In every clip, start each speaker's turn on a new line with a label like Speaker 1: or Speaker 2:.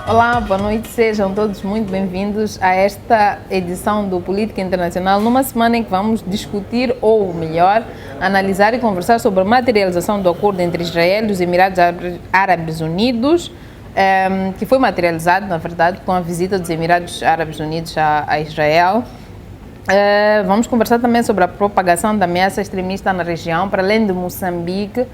Speaker 1: Olá, boa noite, sejam todos muito bem-vindos a esta edição do Política Internacional, numa semana em que vamos discutir, ou melhor, analisar e conversar sobre a materialização do acordo entre Israel e os Emirados Árabes Unidos, que foi materializado, na verdade, com a visita dos Emirados Árabes Unidos a Israel. Vamos conversar também sobre a propagação da ameaça extremista na região, para além de Moçambique.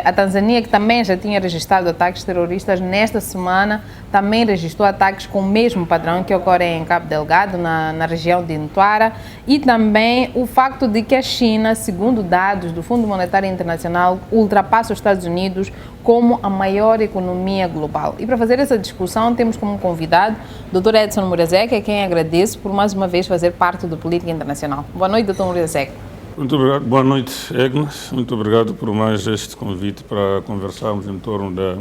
Speaker 1: A Tanzânia, que também já tinha registrado ataques terroristas, nesta semana também registrou ataques com o mesmo padrão que ocorre em Cabo Delgado, na região de Ntuara, e também o facto de que a China, segundo dados do Fundo Monetário Internacional, ultrapassa os Estados Unidos como a maior economia global. E para fazer essa discussão temos como convidado o Dr. Edson Murazek, a quem agradeço por mais uma vez fazer parte do Política Internacional. Boa noite, Dr. Murazek.
Speaker 2: Muito obrigado. Boa noite, Agnes. Muito obrigado por mais este convite para conversarmos em torno da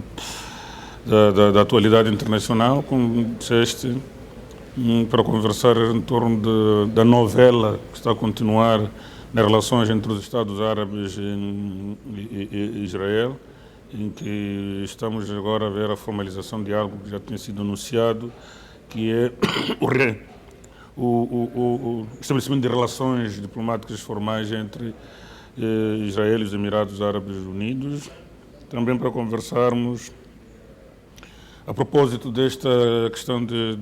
Speaker 2: atualidade internacional, como disseste, para conversar em torno da novela que está a continuar nas relações entre os Estados Árabes e Israel, em que estamos agora a ver a formalização de algo que já tinha sido anunciado, que é o estabelecimento de relações diplomáticas formais entre Israel e os Emirados Árabes Unidos, também para conversarmos a propósito desta questão de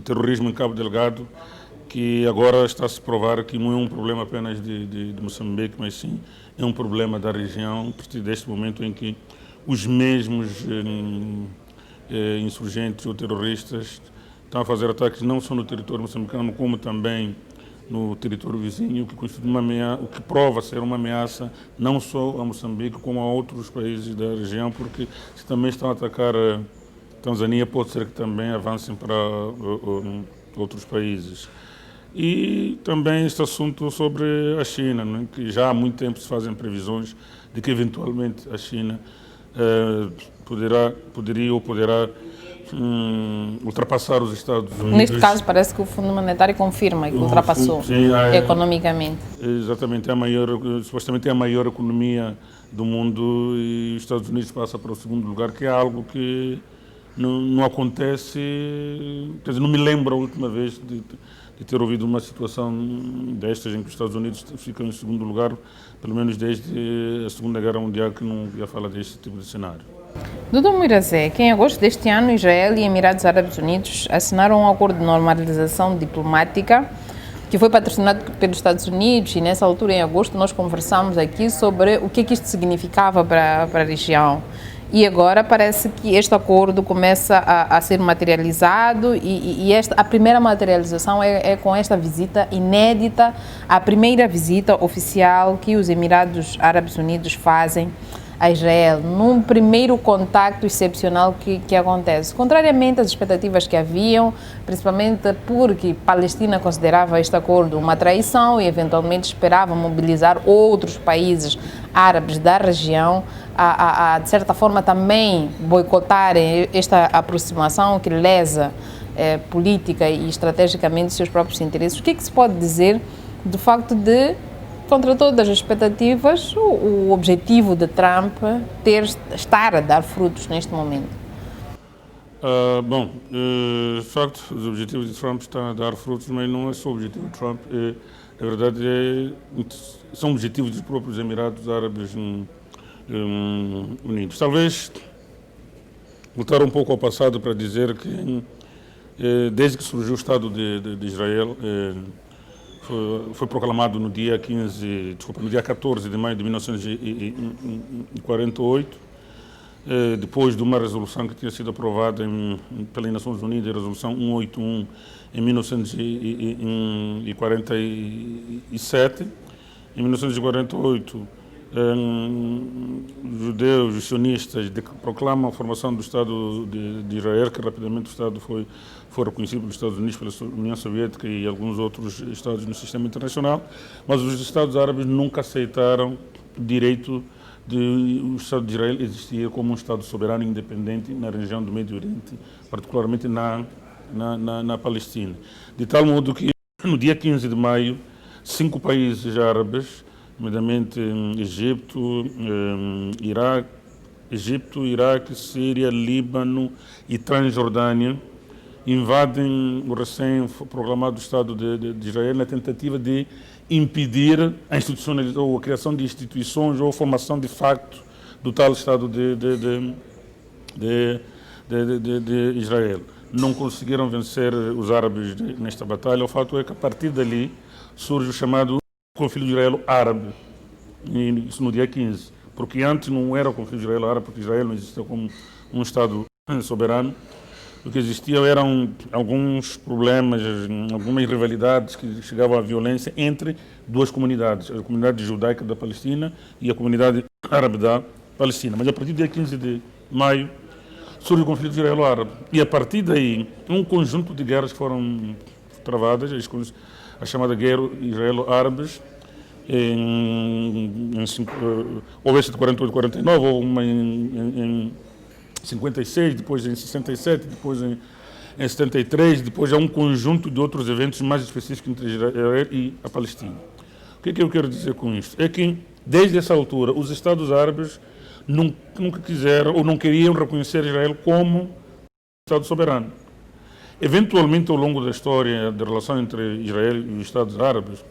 Speaker 2: terrorismo em Cabo Delgado, que agora está a se provar que não é um problema apenas de Moçambique, mas sim é um problema da região, a partir deste momento em que os mesmos insurgentes ou terroristas estão a fazer ataques não só no território moçambicano, como também no território vizinho, o que constitui o que prova ser uma ameaça não só a Moçambique, como a outros países da região, porque se também estão a atacar a Tanzânia, pode ser que também avancem para outros países. E também este assunto sobre a China, né, que já há muito tempo se fazem previsões de que eventualmente a China poderá ultrapassar os Estados Unidos.
Speaker 1: Neste caso, parece que o Fundo Monetário confirma que ultrapassou economicamente.
Speaker 2: Exatamente, supostamente é a maior economia do mundo e os Estados Unidos passam para o segundo lugar, que é algo que não acontece, quer dizer, não me lembro a última vez de ter ouvido uma situação destas em que os Estados Unidos ficam em segundo lugar, pelo menos desde a Segunda Guerra Mundial, que não ia falar deste tipo de cenário.
Speaker 1: Dr. Murazek, em agosto deste ano, Israel e Emirados Árabes Unidos assinaram um acordo de normalização diplomática que foi patrocinado pelos Estados Unidos, e nessa altura, em agosto, nós conversamos aqui sobre o que isto significava para a região. E agora parece que este acordo começa a ser materializado e a primeira materialização é com esta visita inédita, a primeira visita oficial que os Emirados Árabes Unidos fazem a Israel, num primeiro contacto excepcional que acontece. Contrariamente às expectativas que haviam, principalmente porque Palestina considerava este acordo uma traição e eventualmente esperava mobilizar outros países árabes da região de certa forma também boicotarem esta aproximação que lesa política e estrategicamente seus próprios interesses. O que se pode dizer do facto de, contra todas as expectativas, o objetivo de Trump estar a dar frutos neste momento?
Speaker 2: De facto, os objetivos de Trump estão a dar frutos, mas não é só o objetivo de Trump. Na verdade, são objetivos dos próprios Emirados Árabes Unidos. Talvez voltar um pouco ao passado para dizer que, desde que surgiu o Estado de Israel, foi proclamado no dia 14 de maio de 1948, depois de uma resolução que tinha sido aprovada pelas Nações Unidas, a resolução 181 em 1947. Em 1948, os judeus, os sionistas, proclamam a formação do Estado de Israel, que rapidamente o Estado foi reconhecido pelos Estados Unidos, pela União Soviética e alguns outros Estados no sistema internacional, mas os Estados Árabes nunca aceitaram o direito de o Estado de Israel existir como um Estado soberano e independente na região do Médio Oriente, particularmente na Palestina. De tal modo que, no dia 15 de maio, 5 países árabes, nomeadamente Egito, Iraque, Egito, Iraque, Síria, Líbano e Transjordânia invadem o recém-proclamado Estado de Israel na tentativa de impedir a institucionalização ou a criação de instituições ou a formação de facto do tal Estado de Israel. Não conseguiram vencer os árabes nesta batalha. O fato é que a partir dali surge o chamado conflito israelo-árabe, isso no dia 15, porque antes não era o conflito israelo-árabe, porque Israel não existia como um Estado soberano. O que existia eram alguns problemas, algumas rivalidades que chegavam à violência entre duas comunidades, a comunidade judaica da Palestina e a comunidade árabe da Palestina. Mas a partir do dia 15 de maio surge o conflito israelo-árabe. E a partir daí, um conjunto de guerras foram travadas, a chamada guerra israelo-árabes, houve essa de 48 e 49, houve uma em 56, depois em 67, depois em 73, depois há um conjunto de outros eventos mais específicos entre Israel e a Palestina. O que é que eu quero dizer com isto? É que, desde essa altura, os Estados árabes nunca quiseram ou não queriam reconhecer Israel como Estado soberano. Eventualmente, ao longo da história da relação entre Israel e os Estados árabes,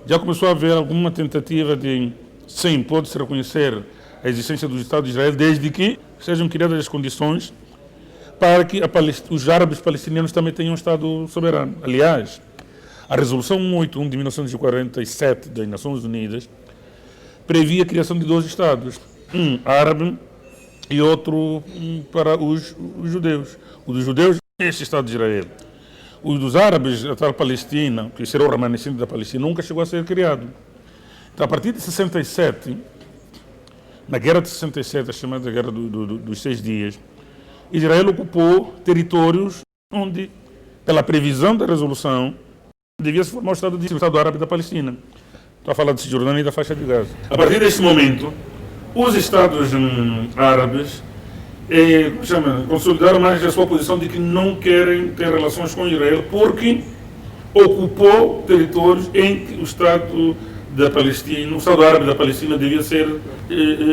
Speaker 2: já começou a haver alguma tentativa de, sim, pode-se reconhecer a existência do Estado de Israel desde que sejam criadas as condições para que os árabes palestinianos também tenham um Estado soberano. Aliás, a Resolução 181 de 1947 das Nações Unidas previa a criação de dois Estados, um árabe e outro para os judeus. O dos judeus é este Estado de Israel. O dos árabes, a tal Palestina, que será o remanescente da Palestina, nunca chegou a ser criado. Então, a partir de 67, na Guerra de 67, a chamada Guerra dos 6 Dias, Israel ocupou territórios onde, pela previsão da resolução, devia se formar o Estado Árabe da Palestina. Estou a falar de Cisjordânia e da faixa de Gaza. A partir desse momento, os Estados árabes consolidaram mais a sua posição de que não querem ter relações com Israel porque ocupou territórios em que o Estado da Palestina, o Estado Árabe da Palestina devia ser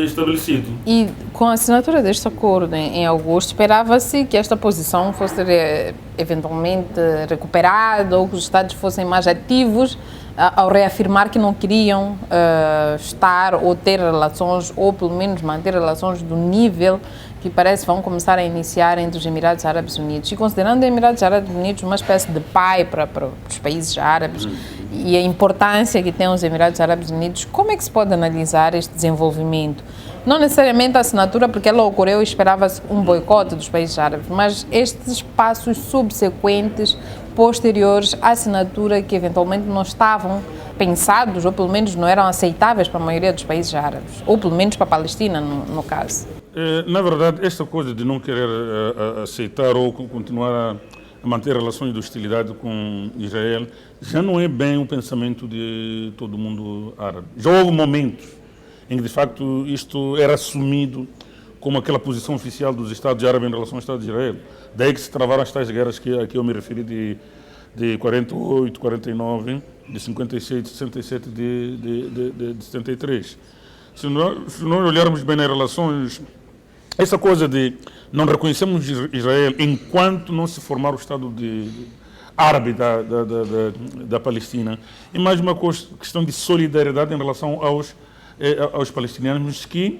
Speaker 2: estabelecido.
Speaker 1: E com a assinatura deste acordo em agosto, esperava-se que esta posição fosse eventualmente recuperada ou que os Estados fossem mais ativos ao reafirmar que não queriam estar ou ter relações, ou pelo menos manter relações do nível que parece vão começar a iniciar entre os Emirados Árabes Unidos. E considerando os Emirados Árabes Unidos uma espécie de pai para os países árabes e a importância que têm os Emirados Árabes Unidos, como é que se pode analisar este desenvolvimento? Não necessariamente a assinatura, porque ela ocorreu e esperava-se um boicote dos países árabes, mas estes passos subsequentes, posteriores à assinatura, que eventualmente não estavam pensados, ou pelo menos não eram aceitáveis para a maioria dos países árabes, ou pelo menos para a Palestina, no caso.
Speaker 2: Na verdade, esta coisa de não querer aceitar ou continuar a manter relações de hostilidade com Israel já não é bem o pensamento de todo mundo árabe. Já houve momentos em que, de facto, isto era assumido como aquela posição oficial dos Estados árabes em relação ao Estado de Israel. Daí que se travaram as tais guerras a que eu me referi de 48, 49, de 56, de 67, de 73. Se nós olharmos bem nas relações, essa coisa de não reconhecemos Israel enquanto não se formar o Estado árabe da Palestina, é mais uma questão de solidariedade em relação aos palestinianos que,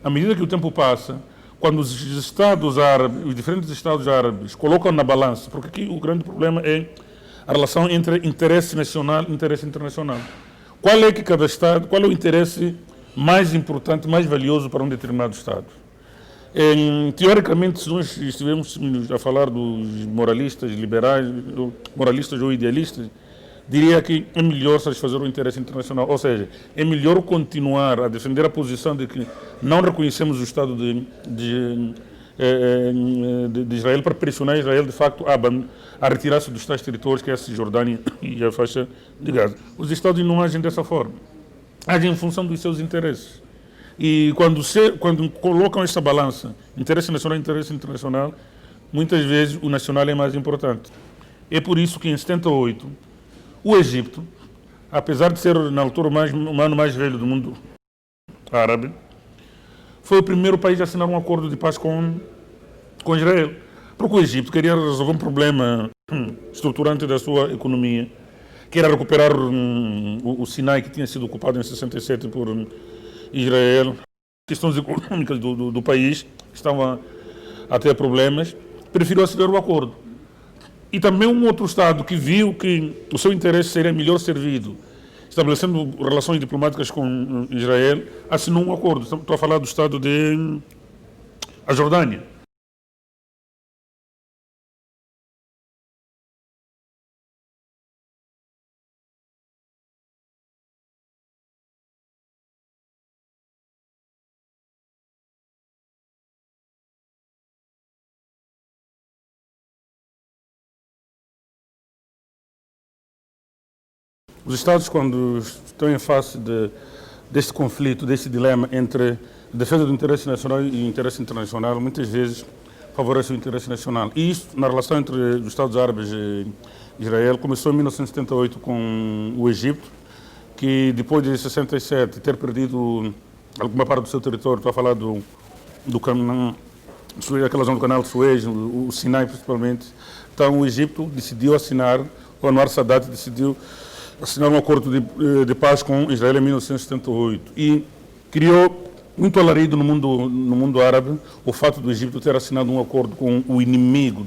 Speaker 2: à medida que o tempo passa, quando os Estados árabes, os diferentes Estados árabes colocam na balança, porque aqui o grande problema é a relação entre interesse nacional e interesse internacional. Qual é o interesse mais importante, mais valioso para um determinado Estado? Teoricamente, se nós estivermos a falar dos moralistas liberais, moralistas ou idealistas, diria que é melhor satisfazer o interesse internacional, ou seja, é melhor continuar a defender a posição de que não reconhecemos o Estado de Israel para pressionar Israel, de facto, a retirar-se dos tais territórios, que é a Cisjordânia e a faixa de Gaza. Os Estados não agem dessa forma, agem em função dos seus interesses. E quando colocam esta balança, interesse nacional e interesse internacional, muitas vezes o nacional é mais importante. É por isso que em 78, o Egito, apesar de ser na altura o ano mais velho do mundo árabe, foi o primeiro país a assinar um acordo de paz com Israel. Porque o Egito queria resolver um problema estruturante da sua economia, que era recuperar o Sinai, que tinha sido ocupado em 67 por Israel. Questões econômicas do país que estavam a ter problemas, preferiu assinar o acordo. E também um outro Estado que viu que o seu interesse seria melhor servido, estabelecendo relações diplomáticas com Israel, assinou um acordo. Estou a falar do Estado de a Jordânia. Os Estados, quando estão em face deste conflito, deste dilema entre defesa do interesse nacional e interesse internacional, muitas vezes favorece o interesse nacional. E isso, na relação entre os Estados Árabes e Israel, começou em 1978 com o Egito, que depois de 67 ter perdido alguma parte do seu território, estou a falar do canal, aquela zona do canal de Suez, o Sinai principalmente, então o Egito decidiu assinar, o Anwar Sadat decidiu assinar um acordo de paz com Israel em 1978 e criou muito alarido no mundo árabe o fato do Egito ter assinado um acordo com o inimigo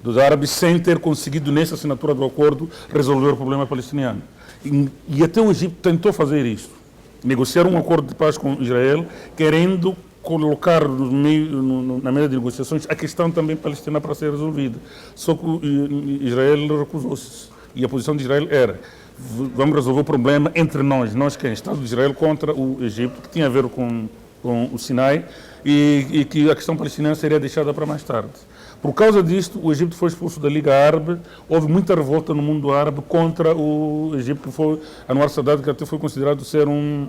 Speaker 2: dos árabes sem ter conseguido, nessa assinatura do acordo, resolver o problema palestiniano. E até o Egito tentou fazer isso, negociar um acordo de paz com Israel, querendo colocar na mesa de negociações a questão também palestina para ser resolvida. Só que Israel recusou-se. E a posição de Israel era: vamos resolver o problema entre nós quem? Estado de Israel contra o Egito, que tinha a ver com o Sinai, e que a questão palestina seria deixada para mais tarde. Por causa disto, o Egito foi expulso da Liga Árabe, houve muita revolta no mundo árabe contra o Egito, que foi Anwar Sadat, que até foi considerado ser um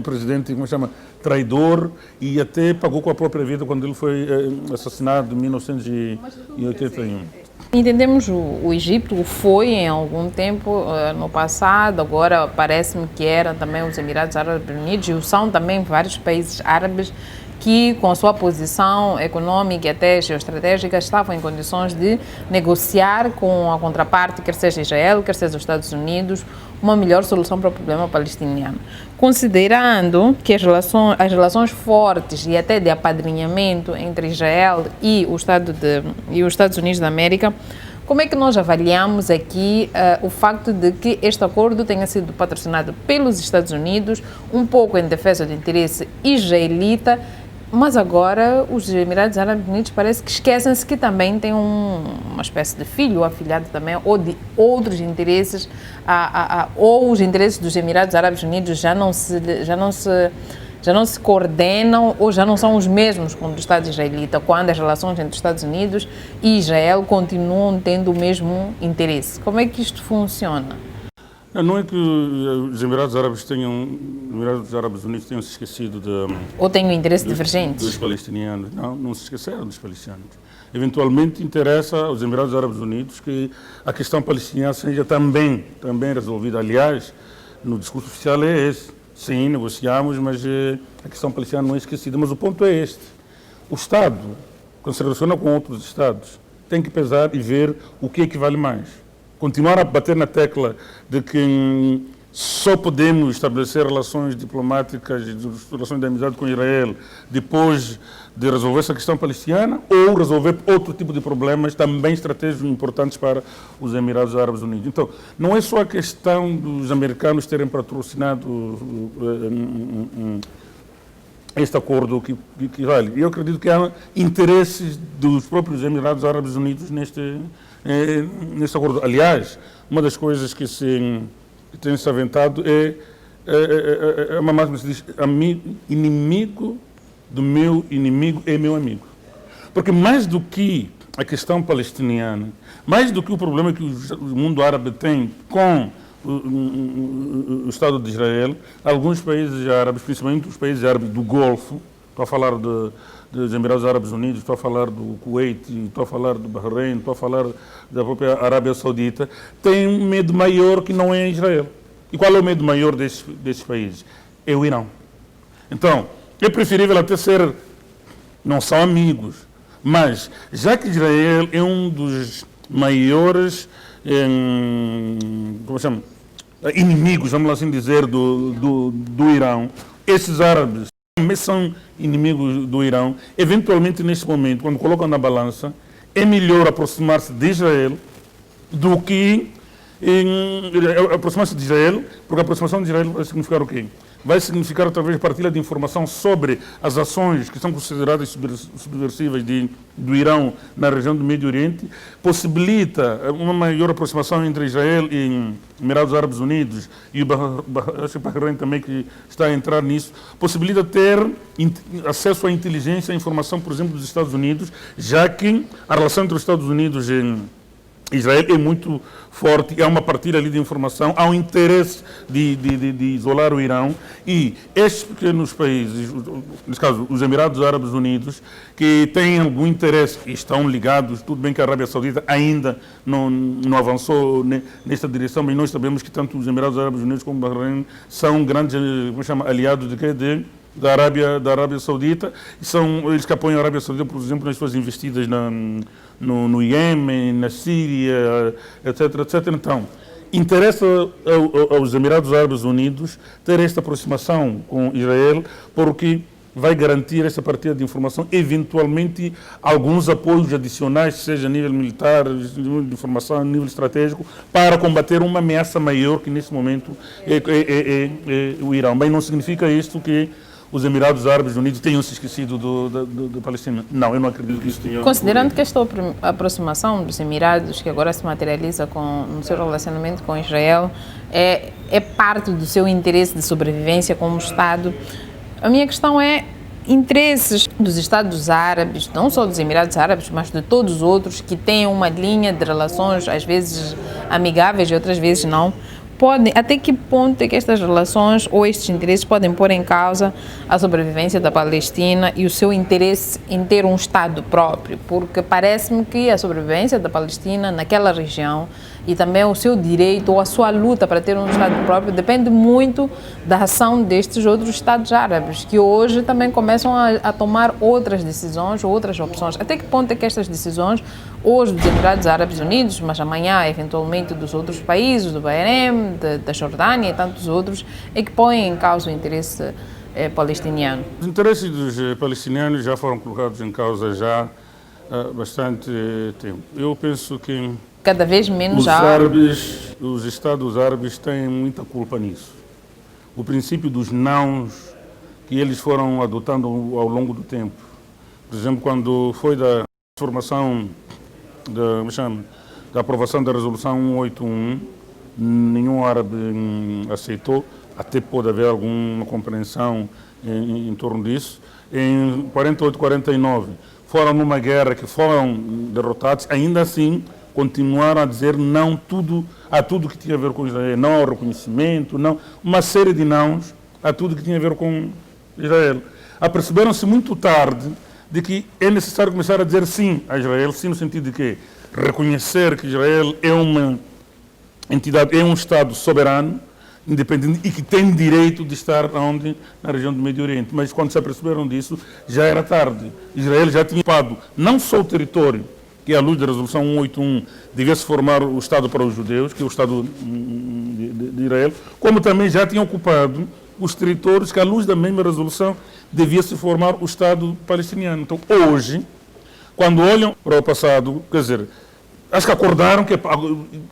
Speaker 2: presidente, como chama, traidor, e até pagou com a própria vida quando ele foi assassinado em 1981.
Speaker 1: Entendemos o Egito foi em algum tempo no passado, agora parece-me que eram também os Emirados Árabes Unidos e são também vários países árabes que, com a sua posição econômica e até geoestratégica, estavam em condições de negociar com a contraparte, quer seja Israel, quer seja os Estados Unidos, uma melhor solução para o problema palestiniano. Considerando que as relações fortes e até de apadrinhamento entre Israel e os Estados Unidos da América, como é que nós avaliamos aqui o facto de que este acordo tenha sido patrocinado pelos Estados Unidos, um pouco em defesa do interesse israelita, mas agora os Emirados Árabes Unidos parece que esquecem-se que também tem uma espécie de filho, afilhado também, ou de outros interesses, ou os interesses dos Emirados Árabes Unidos já não se coordenam ou já não são os mesmos com o do Estado israelita, quando as relações entre os Estados Unidos e Israel continuam tendo o mesmo interesse. Como é que isto funciona?
Speaker 2: Não é que os Emirados Árabes Unidos tenham se esquecido
Speaker 1: ou têm um interesse divergente?
Speaker 2: Dos palestinianos. Não se esqueceram dos palestinianos. Eventualmente interessa aos Emirados Árabes Unidos que a questão palestiniana seja também resolvida. Aliás, no discurso oficial é esse. Sim, negociamos, mas a questão palestiniana não é esquecida. Mas o ponto é este. O Estado, quando se relaciona com outros Estados, tem que pesar e ver o que é que vale mais. Continuar a bater na tecla de que só podemos estabelecer relações diplomáticas, relações de amizade com Israel, depois de resolver essa questão palestiniana, ou resolver outro tipo de problemas também estratégicos importantes para os Emirados Árabes Unidos. Então, não é só a questão dos americanos terem patrocinado este acordo que vale. Eu acredito que há interesses dos próprios Emirados Árabes Unidos neste acordo. Aliás, uma das coisas que tem se aventado é uma máxima que se diz: inimigo do meu inimigo é meu amigo. Porque mais do que a questão palestiniana, mais do que o problema que o mundo árabe tem com o Estado de Israel, alguns países árabes, principalmente os países árabes do Golfo, estou a falar dos Emirados Árabes Unidos, estou a falar do Kuwait, estou a falar do Bahrein, estou a falar da própria Arábia Saudita, têm um medo maior que não é Israel. E qual é o medo maior desses países? É o Irão. Então, É preferível até ser, não são amigos, mas já que Israel é um dos maiores como chama? Inimigos, vamos assim dizer, do Irão, esses árabes também são inimigos do Irão, eventualmente neste momento, quando colocam na balança, é melhor aproximar-se de Israel do que aproximar-se de Israel, porque a aproximação de Israel vai significar o quê? Vai significar, através de partilha de informação sobre as ações que são consideradas subversivas do Irão na região do Médio Oriente, possibilita uma maior aproximação entre Israel e Emirados Árabes Unidos e o Bahrein também, que está a entrar nisso, possibilita ter acesso à inteligência e à informação, por exemplo, dos Estados Unidos, já que a relação entre os Estados Unidos e Israel é muito forte, há uma partilha ali de informação, há um interesse de isolar o Irão, e estes pequenos países, nesse caso os Emirados Árabes Unidos, que têm algum interesse e estão ligados, tudo bem que a Arábia Saudita ainda não avançou nesta direção, mas nós sabemos que tanto os Emirados Árabes Unidos como o Bahrein são grandes, como chama, aliados da Arábia Saudita, e são eles que apoiam a Arábia Saudita, por exemplo, nas suas investidas no Iêmen, na Síria, etc. Então, interessa aos Emirados Árabes Unidos ter esta aproximação com Israel, porque vai garantir essa partilha de informação, eventualmente alguns apoios adicionais, seja a nível militar, de informação, a nível estratégico, para combater uma ameaça maior que nesse momento é o Irão. Bem, não significa isto que os Emirados Árabes Unidos tenham se esquecido da Palestina. Não, eu não acredito que isso tenha...
Speaker 1: Considerando que esta aproximação dos Emirados, que agora se materializa no seu relacionamento com Israel, é parte do seu interesse de sobrevivência como Estado, a minha questão é interesses dos Estados Árabes, não só dos Emirados Árabes, mas de todos os outros que têm uma linha de relações, às vezes amigáveis e outras vezes não, até que ponto é que estas relações ou estes interesses podem pôr em causa a sobrevivência da Palestina e o seu interesse em ter um Estado próprio? Porque parece-me que a sobrevivência da Palestina naquela região e também o seu direito ou a sua luta para ter um Estado próprio depende muito da ação destes outros Estados árabes, que hoje também começam a tomar outras decisões, outras opções. Até que ponto é que estas decisões, hoje dos Emirados Árabes Unidos, mas amanhã eventualmente dos outros países, do Bahrein, da Jordânia e tantos outros, é que põem em causa o interesse palestiniano?
Speaker 2: Os interesses dos palestinianos já foram colocados em causa já há bastante tempo. Eu penso que
Speaker 1: cada vez menos
Speaker 2: os Estados árabes têm muita culpa nisso. O princípio dos nãos que eles foram adotando ao longo do tempo. Por exemplo, quando foi da formação da aprovação da resolução 181, nenhum árabe aceitou, até pode haver alguma compreensão em torno disso. Em 48, 49, foram numa guerra que foram derrotados, ainda assim continuaram a dizer não a tudo que tinha a ver com Israel, não ao reconhecimento, não, uma série de nãos a tudo que tinha a ver com Israel. Aperceberam-se muito tarde de que é necessário começar a dizer sim a Israel, sim no sentido de que reconhecer que Israel é uma entidade, é um Estado soberano, independente e que tem direito de estar onde? Na região do Médio Oriente. Mas quando se aperceberam disso, já era tarde. Israel já tinha ocupado não só o território, que à luz da resolução 181 devia-se formar o Estado para os judeus, que é o Estado de Israel, como também já tinha ocupado os territórios que à luz da mesma resolução devia-se formar o Estado palestiniano. Então hoje, quando olham para o passado, quer dizer, acho que acordaram que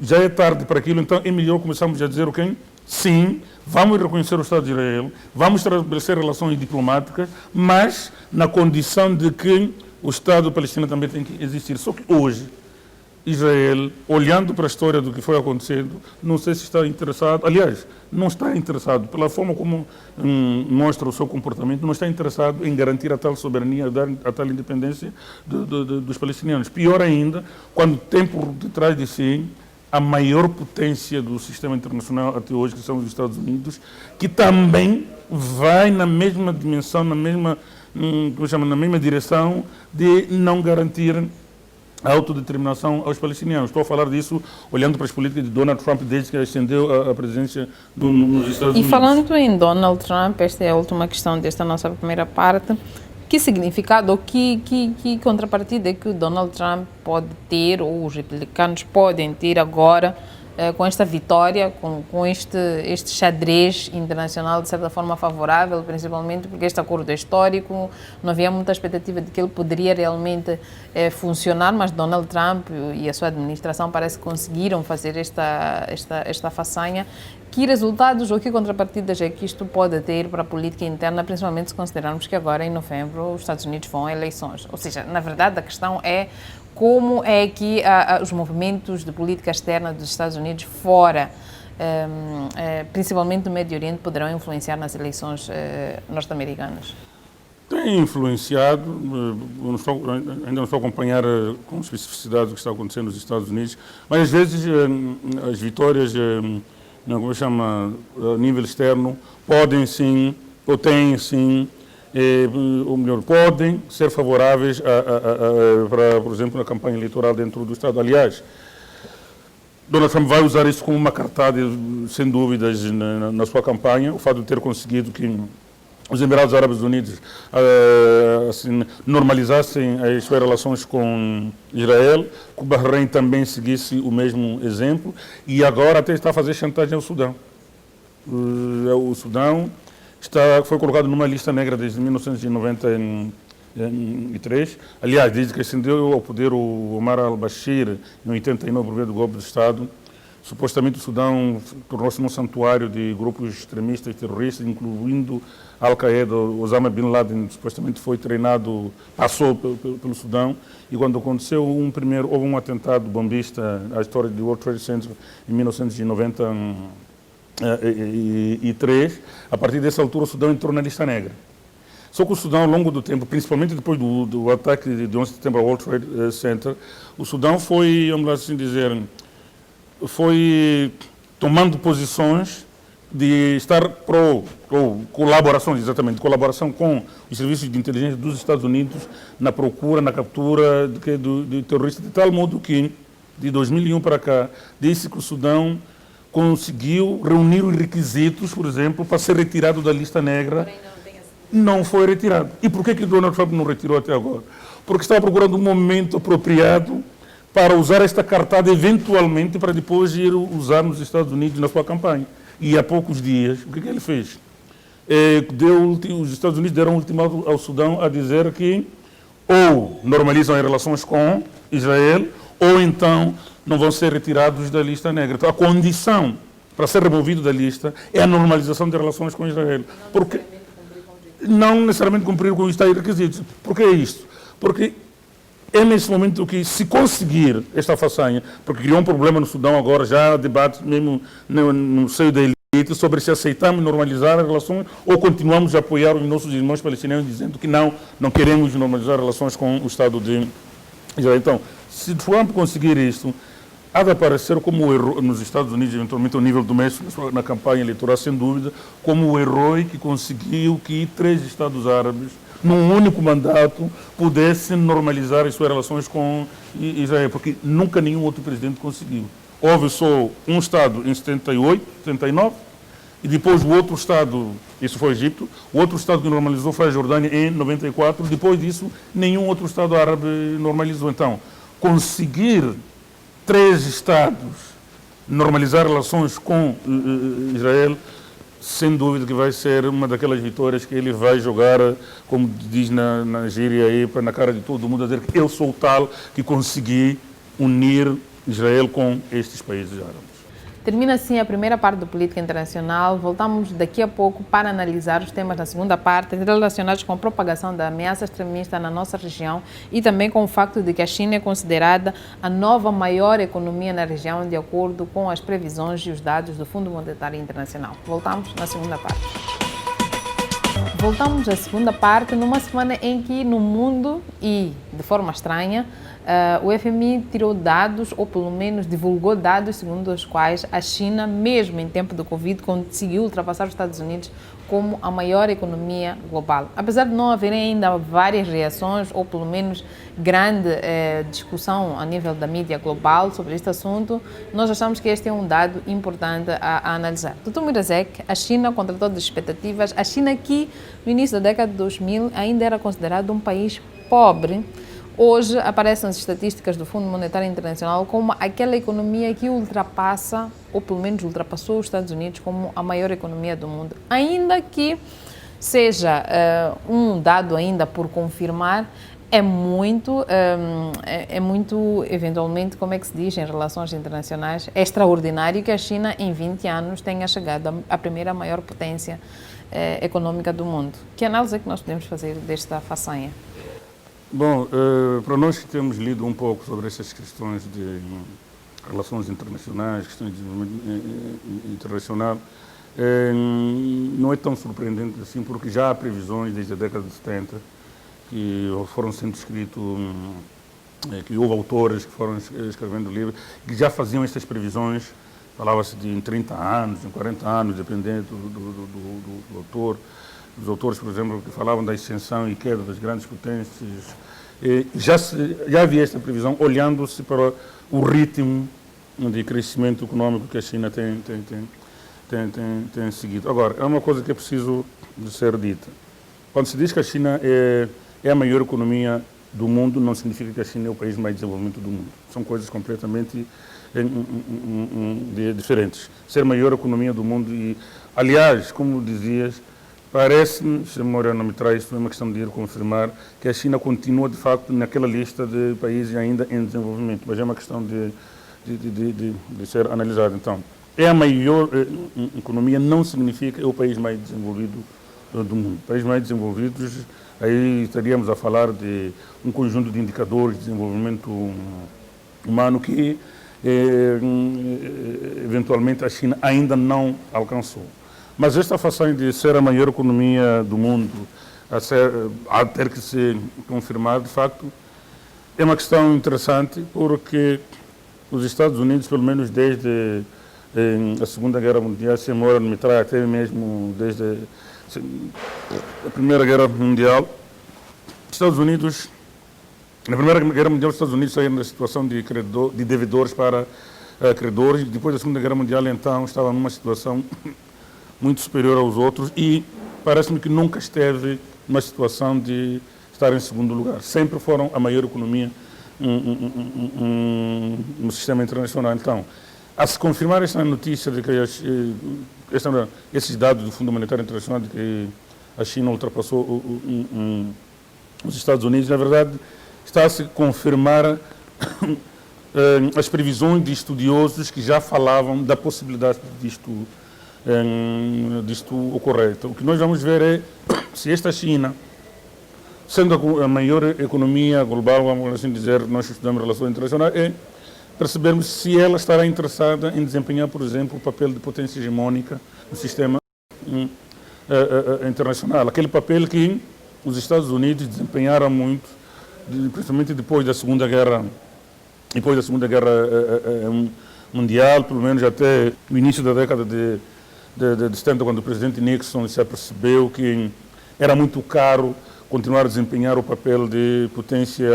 Speaker 2: já é tarde para aquilo, então é melhor começarmos a dizer o quê? Sim, vamos reconhecer o Estado de Israel, vamos estabelecer relações diplomáticas, mas na condição de que o Estado palestino também tem que existir. Só que hoje, Israel, olhando para a história do que foi acontecendo, não sei se está interessado, aliás, não está interessado, pela forma como mostra o seu comportamento, não está interessado em garantir a tal soberania, a tal independência dos palestinianos. Pior ainda, quando tem por detrás de si a maior potência do sistema internacional até hoje, que são os Estados Unidos, que também vai na mesma dimensão, na mesma direção de não garantir a autodeterminação aos palestinianos. Estou a falar disso olhando para as políticas de Donald Trump desde que ascendeu a presidência nos Estados Unidos.
Speaker 1: E falando em Donald Trump, esta é a última questão desta nossa primeira parte, que significado ou que contrapartida é que o Donald Trump pode ter, ou os republicanos podem ter agora, com esta vitória, com este xadrez internacional de certa forma favorável, principalmente porque este acordo é histórico, não havia muita expectativa de que ele poderia realmente funcionar, mas Donald Trump e a sua administração parece que conseguiram fazer esta façanha. Que resultados ou que contrapartidas é que isto pode ter para a política interna, principalmente se considerarmos que agora em novembro os Estados Unidos vão a eleições? Ou seja, na verdade a questão é como é que os movimentos de política externa dos Estados Unidos fora, principalmente no Médio Oriente, poderão influenciar nas eleições norte-americanas?
Speaker 2: Tem influenciado, ainda não estou a acompanhar com especificidade o que está acontecendo nos Estados Unidos, mas às vezes as vitórias, como chama, a nível externo, podem sim, ou têm sim, ou melhor, podem ser favoráveis para, por exemplo, na campanha eleitoral dentro do Estado. Aliás, Donald Trump vai usar isso como uma cartada, sem dúvidas, na sua campanha, o fato de ter conseguido que os Emirados Árabes Unidos assim, normalizassem as suas relações com Israel, que o Bahrein também seguisse o mesmo exemplo, e agora até está a fazer chantagem ao Sudão. O Sudão foi colocado numa lista negra desde 1993. Aliás, desde que ascendeu ao poder o Omar al-Bashir, em 89, por meio do golpe de Estado, supostamente o Sudão tornou-se um santuário de grupos extremistas terroristas, incluindo Al-Qaeda. Osama Bin Laden supostamente foi treinado, passou pelo Sudão, e quando aconteceu houve um atentado bombista à história do World Trade Center em 1993, a partir dessa altura o Sudão entrou na lista negra. Só que o Sudão, ao longo do tempo, principalmente depois do ataque de 11 de setembro ao World Trade Center, o Sudão foi, vamos assim dizer, foi tomando posições de estar colaboração, exatamente, colaboração com os serviços de inteligência dos Estados Unidos na procura, na captura de terroristas, de tal modo que, de 2001 para cá, disse que o Sudão conseguiu reunir os requisitos, por exemplo, para ser retirado da lista negra. Não foi retirado. E por que Donald Trump não retirou até agora? Porque estava procurando um momento apropriado para usar esta cartada eventualmente para depois ir usar nos Estados Unidos na sua campanha. E há poucos dias, o que ele fez? Os Estados Unidos deram um ultimato ao Sudão a dizer que ou normalizam as relações com Israel, ou então não vão ser retirados da lista negra. Então, a condição para ser removido da lista é a normalização de relações com Israel. Porque não necessariamente cumprir com os tais requisitos. Por que é isto? Porque é nesse momento que, se conseguir esta façanha, porque criou um problema no Sudão agora, já há debate mesmo no seio da elite sobre se aceitamos normalizar as relações ou continuamos a apoiar os nossos irmãos palestinianos dizendo que não queremos normalizar relações com o Estado de Israel. Então, se Trump conseguir isto, há de aparecer como o herói, nos Estados Unidos, eventualmente ao nível doméstico, na campanha eleitoral, sem dúvida, como o herói que conseguiu que 3 Estados árabes, num único mandato, pudessem normalizar as suas relações com Israel, porque nunca nenhum outro presidente conseguiu. Houve só um Estado em 78, 79, e depois o outro Estado, isso foi o Egito, o outro Estado que normalizou foi a Jordânia em 94, depois disso nenhum outro Estado árabe normalizou. Então, conseguir 3 Estados normalizar relações com Israel, sem dúvida que vai ser uma daquelas vitórias que ele vai jogar, como diz na gíria aí, na cara de todo mundo, a dizer que eu sou o tal que consegui unir Israel com estes países árabes.
Speaker 1: Termina assim a primeira parte do Política Internacional. Voltamos daqui a pouco para analisar os temas da segunda parte relacionados com a propagação da ameaça extremista na nossa região e também com o facto de que a China é considerada a nova maior economia na região, de acordo com as previsões e os dados do Fundo Monetário Internacional. Voltamos na segunda parte. Voltamos à segunda parte numa semana em que no mundo e de forma estranha, o FMI tirou dados, ou pelo menos divulgou dados, segundo os quais a China, mesmo em tempo do Covid, conseguiu ultrapassar os Estados Unidos como a maior economia global. Apesar de não haverem ainda várias reações, ou pelo menos grande discussão a nível da mídia global sobre este assunto, nós achamos que este é um dado importante a analisar. Dr. Moirazek, a China, contra todas as expectativas, a China que no início da década de 2000 ainda era considerado um país pobre, hoje aparecem as estatísticas do Fundo Monetário Internacional como aquela economia que ultrapassa, ou pelo menos ultrapassou os Estados Unidos como a maior economia do mundo. Ainda que seja um dado ainda por confirmar, é muito, eventualmente, como é que se diz em relações internacionais, é extraordinário que a China em 20 anos tenha chegado à primeira maior potência econômica do mundo. Que análise é que nós podemos fazer desta façanha?
Speaker 2: Bom, para nós que temos lido um pouco sobre essas questões de relações internacionais, questões de desenvolvimento internacional, não é tão surpreendente assim, porque já há previsões desde a década de 70 que foram sendo escritos, que houve autores que foram escrevendo livros, que já faziam estas previsões, falava-se de em 30 anos, em 40 anos, dependendo do autor. Os autores, por exemplo, que falavam da ascensão e queda das grandes potências, já havia esta previsão, olhando-se para o ritmo de crescimento econômico que a China tem seguido. Agora, é uma coisa que é preciso de ser dita. Quando se diz que a China é a maior economia do mundo, não significa que a China é o país mais desenvolvido do mundo. São coisas completamente diferentes. Ser a maior economia do mundo e, aliás, como dizias, parece-me, se a memória não me traz, foi uma questão de ir confirmar, que a China continua, de facto, naquela lista de países ainda em desenvolvimento, mas é uma questão de ser analisada. Então, é a maior economia, não significa que é o país mais desenvolvido do mundo. Países mais desenvolvidos, aí estaríamos a falar de um conjunto de indicadores de desenvolvimento humano que, eventualmente, a China ainda não alcançou. Mas esta façanha de ser a maior economia do mundo, a ter que ser confirmada, de facto, é uma questão interessante, porque os Estados Unidos, pelo menos desde a Segunda Guerra Mundial, se a memória não me traz, até mesmo desde a Primeira Guerra Mundial, Estados Unidos, na Primeira Guerra Mundial, os Estados Unidos saíram da situação de devedores para credores. Depois da Segunda Guerra Mundial, então, estavam numa situação muito superior aos outros e parece-me que nunca esteve numa situação de estar em segundo lugar. Sempre foram a maior economia no sistema internacional. Então, a se confirmar esta notícia de que esses dados do Fundo Monetário Internacional de que a China ultrapassou os Estados Unidos, na verdade, está a se confirmar as previsões de estudiosos que já falavam da possibilidade disto ocorrer. Então, o que nós vamos ver é se esta China, sendo a maior economia global, vamos assim dizer, nós estudamos relações internacionais, é percebermos se ela estará interessada em desempenhar, por exemplo, o papel de potência hegemônica no sistema internacional. Aquele papel que os Estados Unidos desempenharam muito, principalmente depois da Segunda Guerra Mundial, pelo menos até o início da década de 70, quando o presidente Nixon se apercebeu que era muito caro continuar a desempenhar o papel de potência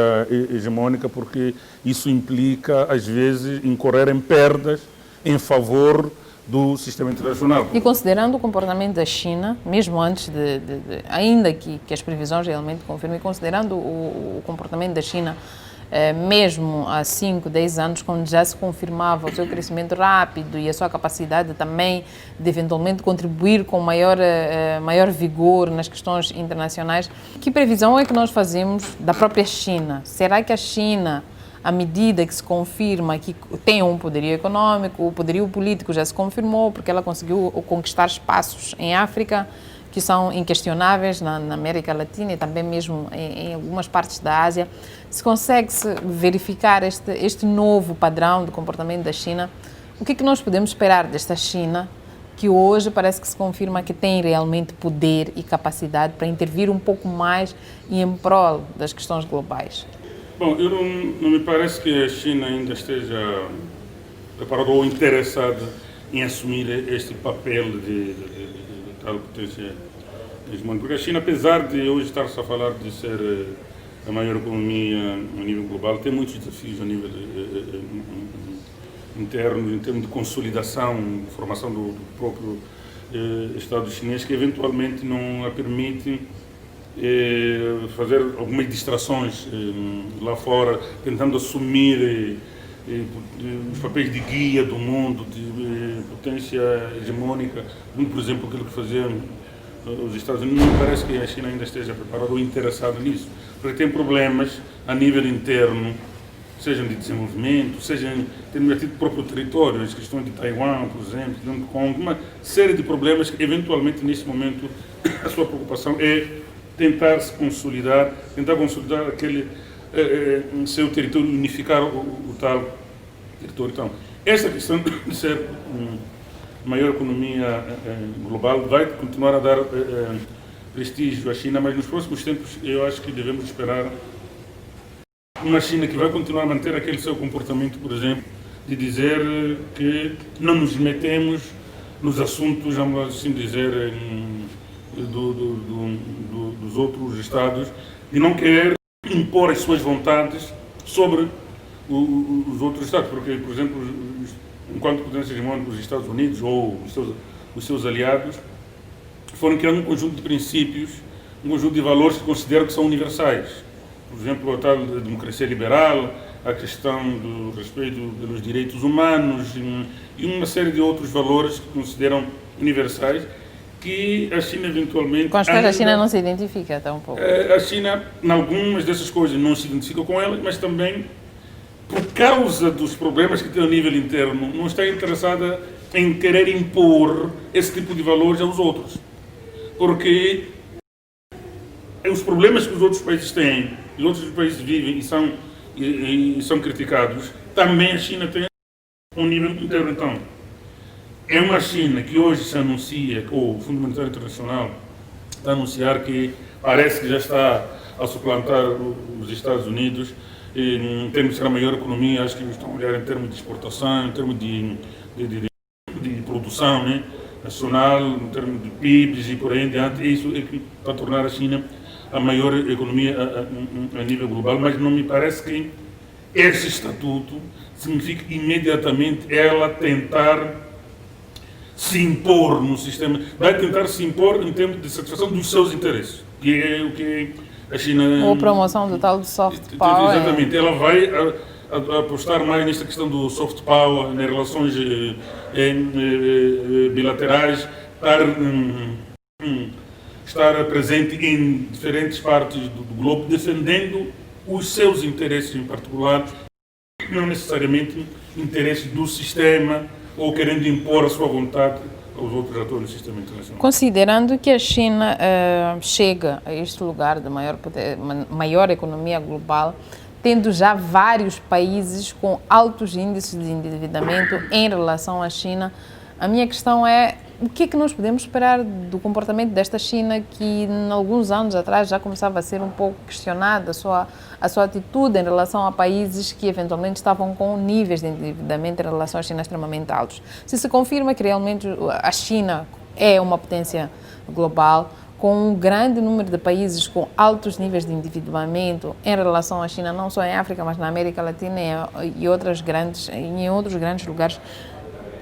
Speaker 2: hegemônica, porque isso implica, às vezes, incorrer em perdas em favor do sistema internacional.
Speaker 1: E considerando o comportamento da China, mesmo antes ainda que as previsões realmente confirmem, considerando o comportamento da China, mesmo há 5, 10 anos, quando já se confirmava o seu crescimento rápido e a sua capacidade também de eventualmente contribuir com maior vigor nas questões internacionais, que previsão é que nós fazemos da própria China? Será que a China, à medida que se confirma que tem um poderio econômico, o poderio político já se confirmou, porque ela conseguiu conquistar espaços em África que são inquestionáveis na América Latina e também mesmo em algumas partes da Ásia, se consegue-se verificar este novo padrão de comportamento da China, o que nós podemos esperar desta China, que hoje parece que se confirma que tem realmente poder e capacidade para intervir um pouco mais e em prol das questões globais?
Speaker 2: Bom, eu não me parece que a China ainda esteja preparada ou interessada em assumir este papel de tal potência hegemônica. Porque a China, apesar de hoje estar-se a falar de ser a maior economia a nível global, tem muitos desafios a nível interno, em termos de consolidação, formação do próprio Estado chinês, que eventualmente não a permite fazer algumas distrações lá fora, tentando assumir os papéis de guia do mundo, de potência hegemônica, como por exemplo aquilo que faziam os Estados Unidos. Não me parece que a China ainda esteja preparada ou interessada nisso, porque tem problemas a nível interno, sejam de desenvolvimento, sejam tendo do próprio território, as questões de Taiwan, por exemplo, de Hong Kong, uma série de problemas que eventualmente nesse momento a sua preocupação é tentar consolidar aquele seu território, unificar o tal território. Então, essa questão de ser maior economia global vai continuar a dar prestígio à China, mas nos próximos tempos eu acho que devemos esperar uma China que vai continuar a manter aquele seu comportamento, por exemplo, de dizer que não nos metemos nos assuntos, vamos assim dizer, dos outros Estados, de não querer impor as suas vontades sobre os outros Estados, porque, por exemplo, enquanto potência hegemônica, os Estados Unidos ou os seus aliados foram criando um conjunto de princípios, um conjunto de valores que consideram que são universais. Por exemplo, a tal democracia liberal, a questão do respeito pelos direitos humanos e uma série de outros valores que consideram universais, que a China eventualmente...
Speaker 1: Com as quais a China não se identifica até um pouco.
Speaker 2: A China, em algumas dessas coisas, não se identifica com elas, mas também, por causa dos problemas que tem a nível interno, não está interessada em querer impor esse tipo de valores aos outros. Porque os problemas que os outros países têm, os outros países vivem e são criticados, também a China tem um nível interno. Então, é uma China que hoje se anuncia, ou o Fundo Monetário Internacional está a anunciar que parece que já está a suplantar os Estados Unidos em termos de ser a maior economia. Acho que estão a olhar em termos de exportação, em termos de produção, né, nacional, em termos de PIBs e por aí em diante. Isso é que está a tornar a China a maior economia a nível global, mas não me parece que esse estatuto signifique imediatamente ela tentar se impor no sistema, vai tentar se impor em termos de satisfação dos seus interesses, que é o que a China...
Speaker 1: Ou promoção do tal de soft power.
Speaker 2: Exatamente, ela vai apostar mais nesta questão do soft power, nas relações bilaterais, estar presente em diferentes partes do globo, defendendo os seus interesses em particular, não necessariamente interesses do sistema ou querendo impor a sua vontade aos outros atores do sistema internacional.
Speaker 1: Considerando que a China chega a este lugar de maior economia global, tendo já vários países com altos índices de endividamento em relação à China, a minha questão é: o que é que nós podemos esperar do comportamento desta China que, em alguns anos atrás, já começava a ser um pouco questionada a sua atitude em relação a países que eventualmente estavam com níveis de endividamento em relação à China extremamente altos? Se confirma que realmente a China é uma potência global, com um grande número de países com altos níveis de endividamento em relação à China, não só em África, mas na América Latina e em outros grandes lugares,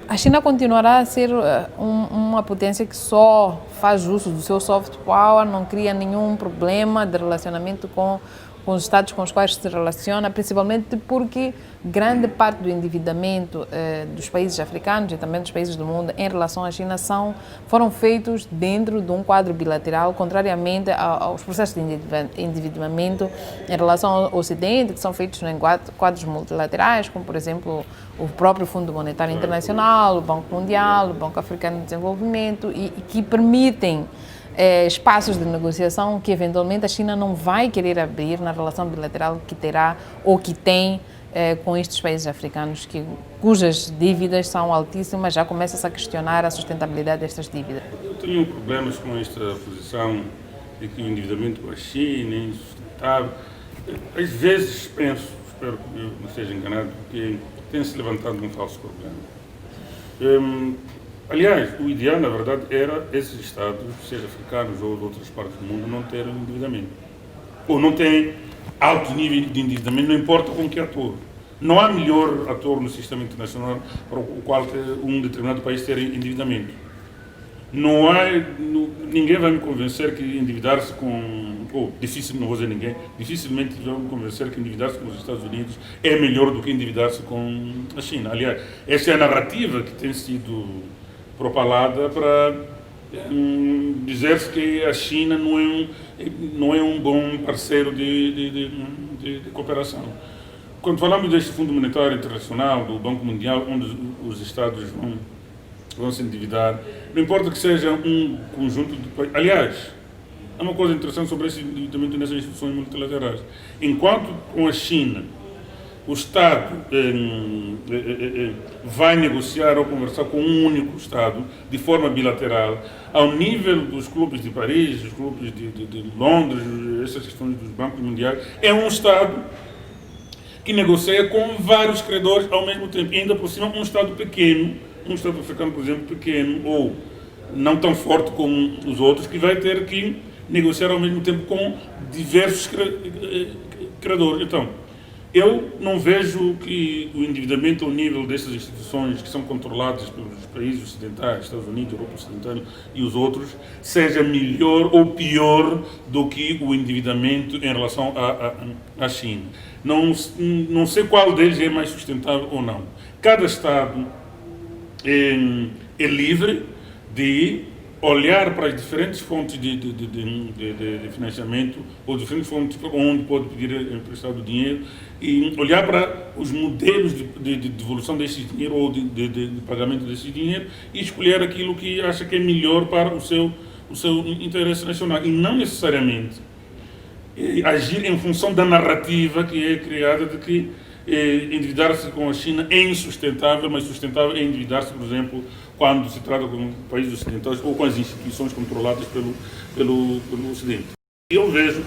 Speaker 1: a China continuará a ser uma potência que só faz uso do seu soft power, não cria nenhum problema de relacionamento com os Estados com os quais se relaciona, principalmente porque grande parte do endividamento dos países africanos e também dos países do mundo em relação à China foram feitos dentro de um quadro bilateral, contrariamente aos processos de endividamento em relação ao Ocidente, que são feitos em quadros multilaterais, como, por exemplo, o próprio Fundo Monetário Internacional, o Banco Mundial, o Banco Africano de Desenvolvimento, e que permitem espaços de negociação que eventualmente a China não vai querer abrir na relação bilateral que terá ou que tem com estes países africanos, cujas dívidas são altíssimas. Já começa-se a questionar a sustentabilidade destas dívidas.
Speaker 2: Eu tenho problemas com esta posição de que o endividamento com a China é insustentável. Às vezes penso, espero que eu não esteja enganado, que tem-se levantado um falso problema. Aliás, o ideal, na verdade, era esses Estados, seja africanos ou de outras partes do mundo, não terem endividamento. Ou não têm alto nível de endividamento, não importa com que ator. Não há melhor ator no sistema internacional para o qual um determinado país ter endividamento. Não há, ninguém vai me convencer que endividar-se com, não vou dizer ninguém, dificilmente vai me convencer que endividar-se com os Estados Unidos é melhor do que endividar-se com a China. Aliás, essa é a narrativa que tem sido propalada para dizer-se que a China não é um bom parceiro de cooperação. Quando falamos deste Fundo Monetário Internacional, do Banco Mundial, onde os Estados vão se endividar, não importa que seja um conjunto de países. Aliás, há uma coisa interessante sobre esse endividamento nessas instituições multilaterais. Enquanto com a China o Estado vai negociar ou conversar com um único Estado de forma bilateral, ao nível dos clubes de Paris, dos clubes de Londres, essas questões dos bancos mundiais, é um Estado que negocia com vários credores ao mesmo tempo. E ainda por cima, um Estado pequeno, um Estado africano, por exemplo, pequeno ou não tão forte como os outros, que vai ter que negociar ao mesmo tempo com diversos credores. Então, eu não vejo que o endividamento ao nível dessas instituições que são controladas pelos países ocidentais, Estados Unidos, Europa Ocidental e os outros, seja melhor ou pior do que o endividamento em relação à China. Não sei qual deles é mais sustentável ou não. Cada Estado é livre de olhar para as diferentes fontes de financiamento ou diferentes fontes onde pode pedir emprestado dinheiro e olhar para os modelos de devolução desse dinheiro ou de pagamento desse dinheiro e escolher aquilo que acha que é melhor para o seu interesse nacional e não necessariamente agir em função da narrativa que é criada de que endividar-se com a China é insustentável, mas sustentável é endividar-se, por exemplo, quando se trata com países ocidentais ou com as instituições controladas pelo Ocidente. Eu vejo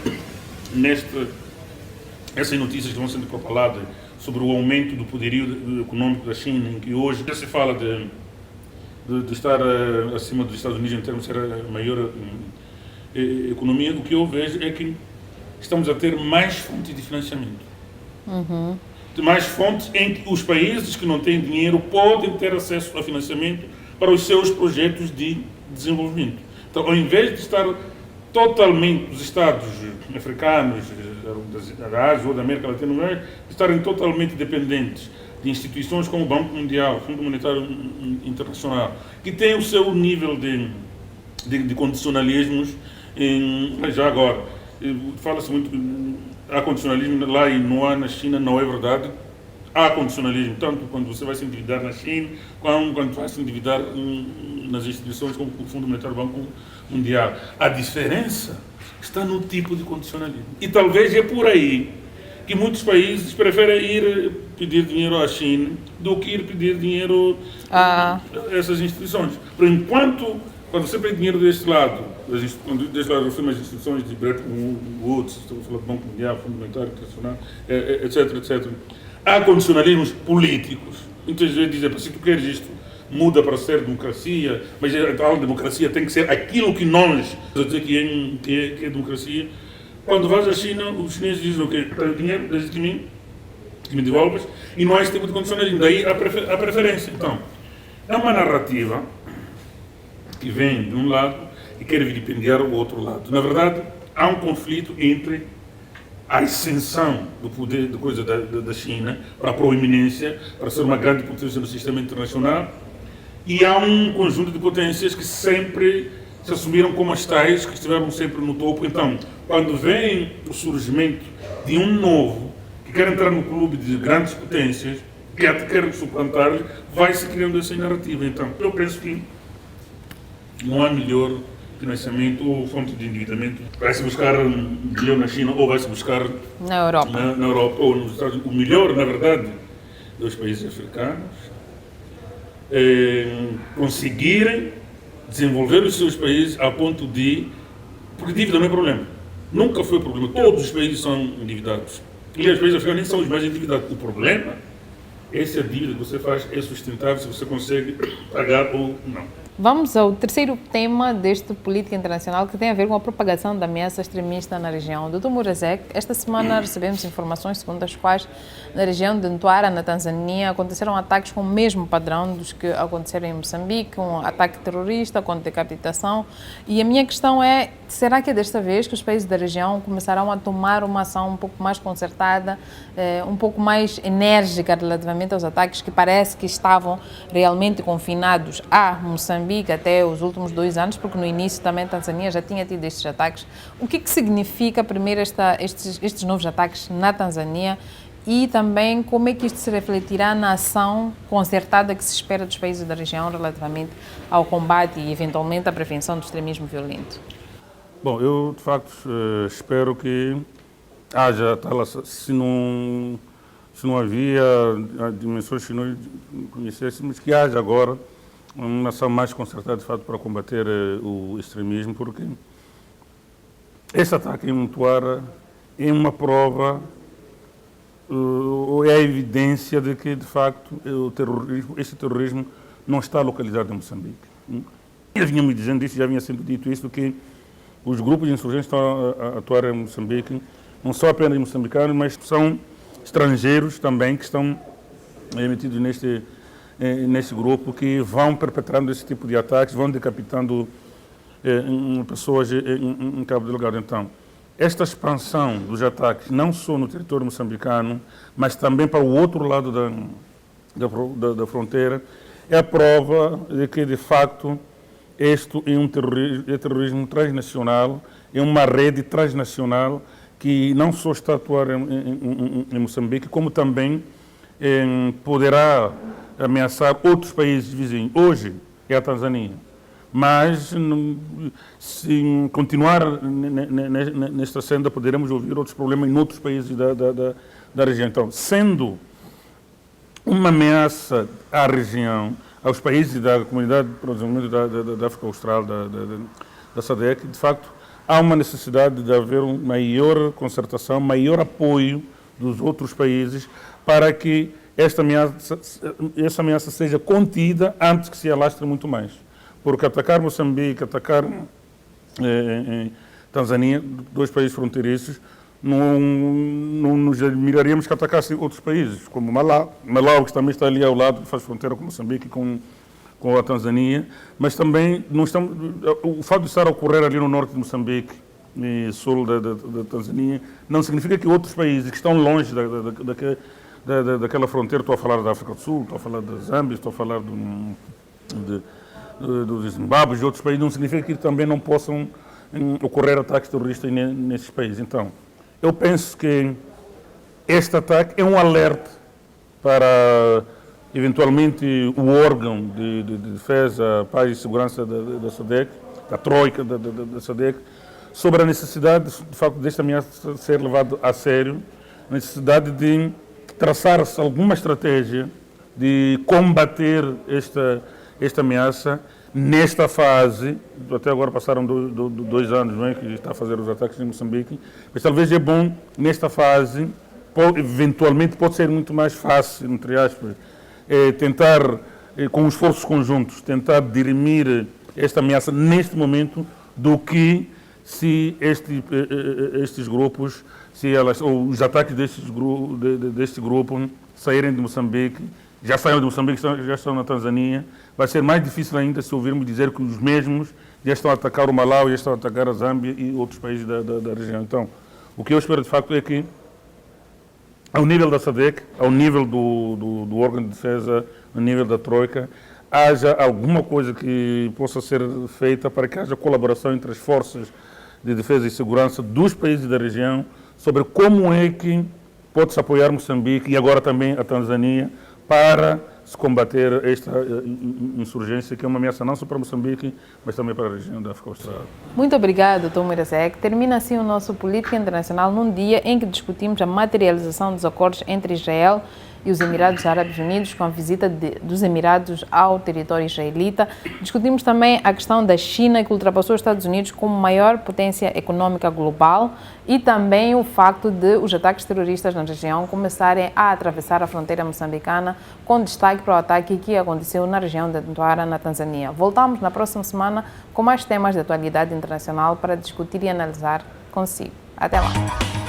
Speaker 2: essas notícias que vão sendo propaladas sobre o aumento do poderio econômico da China, em que hoje já se fala de estar acima dos Estados Unidos em termos de ser a maior economia, o que eu vejo é que estamos a ter mais fontes de financiamento. Mais fontes em que os países que não têm dinheiro podem ter acesso a financiamento para os seus projetos de desenvolvimento. Então, ao invés de estar totalmente os Estados africanos, da Ásia ou da América Latina, estarem totalmente dependentes de instituições como o Banco Mundial, o Fundo Monetário Internacional, que têm o seu nível de condicionalismos, já agora. Fala-se muito, há condicionalismo lá e não há na China, não é verdade. Há condicionalismo, tanto quando você vai se endividar na China, quando vai se endividar nas instituições como o Fundo Monetário e o Banco Mundial. A diferença está no tipo de condicionalismo. E talvez é por aí que muitos países preferem ir pedir dinheiro à China do que ir pedir dinheiro a essas instituições. Por enquanto, quando você pede dinheiro deste lado, deste lado eu as instituições de Bretton Woods, estou a falar do Banco Mundial, Fundo Monetário Internacional, etc, etc. Há condicionalismos políticos. Muitas vezes dizem, se tu queres isto, muda para ser democracia, mas a tal democracia tem que ser aquilo que nós dizer que é democracia. Quando vais à China, os chineses dizem o quê? Tenho dinheiro, desde que me devolves, e não há esse tipo de condicionalismo. Daí a preferência. Então, é uma narrativa que vem de um lado e quer vilipendiar o outro lado. Na verdade, há um conflito entre a ascensão do poder de coisa da China para a proeminência, para ser uma grande potência no sistema internacional, e há um conjunto de potências que sempre se assumiram como as tais, que estiveram sempre no topo. Então, quando vem o surgimento de um novo, que quer entrar no clube de grandes potências, que até quer suplantar, vai-se criando essa narrativa. Então, eu penso que não há melhor financiamento ou fonte de endividamento. Vai-se buscar dinheiro na China ou vai-se buscar
Speaker 1: na Europa.
Speaker 2: Na Europa ou nos Estados Unidos. O melhor, na verdade, dos países africanos conseguirem desenvolver os seus países a ponto de... Porque dívida não é problema. nunca foi o problema. Todos os países são endividados. E os países africanos nem são os mais endividados. O problema é se a dívida que você faz é sustentável, se você consegue pagar ou não.
Speaker 1: Vamos ao terceiro tema deste política internacional, que tem a ver com a propagação da ameaça extremista na região. Dr. Murazek, esta semana recebemos informações segundo as quais na região de Mtwara, na Tanzânia, aconteceram ataques com o mesmo padrão dos que aconteceram em Moçambique, um ataque terrorista com decapitação. E a minha questão é, será que é desta vez que os países da região começarão a tomar uma ação um pouco mais concertada, um pouco mais enérgica relativamente aos ataques que parece que estavam realmente confinados a Moçambique até os últimos 2 anos, porque no início também a Tanzânia já tinha tido estes ataques. O que significa primeiro estes novos ataques na Tanzânia e também como é que isto se refletirá na ação concertada que se espera dos países da região relativamente ao combate e eventualmente à prevenção do extremismo violento?
Speaker 2: Bom, eu de facto espero que haja, se não havia dimensões que nós conhecêssemos, que haja agora uma ação mais concertada, de fato, para combater o extremismo, porque esse ataque em Mtwara é uma prova, é a evidência de que, de facto, esse terrorismo não está localizado em Moçambique. Eu vinha me dizendo isso, já vinha sendo dito isso, que os grupos de insurgentes estão a atuar em Moçambique, não só apenas moçambicanos, mas são estrangeiros também que estão metidos nesse grupo, que vão perpetrando esse tipo de ataques, vão decapitando pessoas em Cabo Delgado. Então, esta expansão dos ataques, não só no território moçambicano, mas também para o outro lado da fronteira, é a prova de que, de facto, este é terrorismo transnacional, é uma rede transnacional que não só está a atuar em Moçambique, como também poderá ameaçar outros países vizinhos. Hoje é a Tanzânia, mas se continuar nesta senda poderemos ouvir outros problemas em outros países da região. Então, sendo uma ameaça à região, aos países da comunidade de desenvolvimento da África Austral, da SADC, de facto, há uma necessidade de haver uma maior concertação, maior apoio dos outros países para que essa ameaça seja contida antes que se alastre muito mais. Porque atacar Moçambique, atacar Tanzânia, 2 países fronteiriços, não nos admiraríamos que atacassem outros países, como Malawi, que também está ali ao lado, que faz fronteira com Moçambique e com a Tanzânia, mas também o fato de estar a ocorrer ali no norte de Moçambique e sul da Tanzânia não significa que outros países que estão longe daquela fronteira, estou a falar da África do Sul, estou a falar da Zâmbia, estou a falar do Zimbábue e de outros países, não significa que também não possam ocorrer ataques terroristas nesses países. Então, eu penso que este ataque é um alerta para, eventualmente, o órgão de defesa, paz e segurança da SADC, da Troika da SADC, sobre a necessidade, de facto, desta ameaça ser levada a sério, a necessidade de traçar-se alguma estratégia de combater esta ameaça nesta fase. Até agora passaram 2 anos, não é, que está a fazer os ataques em Moçambique, mas talvez é bom, nesta fase, eventualmente pode ser muito mais fácil, entre aspas, tentar, com esforços conjuntos, tentar dirimir esta ameaça neste momento, do que se estes grupos, ou os ataques deste grupo saírem de Moçambique, já saíram de Moçambique, já estão na Tanzânia, vai ser mais difícil ainda se ouvirmos dizer que os mesmos já estão a atacar o Malawi, já estão a atacar a Zâmbia e outros países da região. Então, o que eu espero de facto é que, ao nível da SADC, ao nível do órgão de defesa, ao nível da Troika, haja alguma coisa que possa ser feita para que haja colaboração entre as forças de defesa e segurança dos países da região sobre como é que pode-se apoiar Moçambique e agora também a Tanzânia para se combater esta insurgência, que é uma ameaça não só para Moçambique, mas também para a região da África Austral.
Speaker 1: Muito obrigado, Dr. Murazek. Termina assim o nosso Política Internacional num dia em que discutimos a materialização dos acordos entre Israel e os Emirados Árabes Unidos, com a visita dos Emirados ao território israelita. Discutimos também a questão da China, que ultrapassou os Estados Unidos como maior potência econômica global, e também o facto de os ataques terroristas na região começarem a atravessar a fronteira moçambicana, com destaque para o ataque que aconteceu na região de Mtwara, na Tanzânia. Voltamos na próxima semana com mais temas de atualidade internacional para discutir e analisar consigo. Até lá!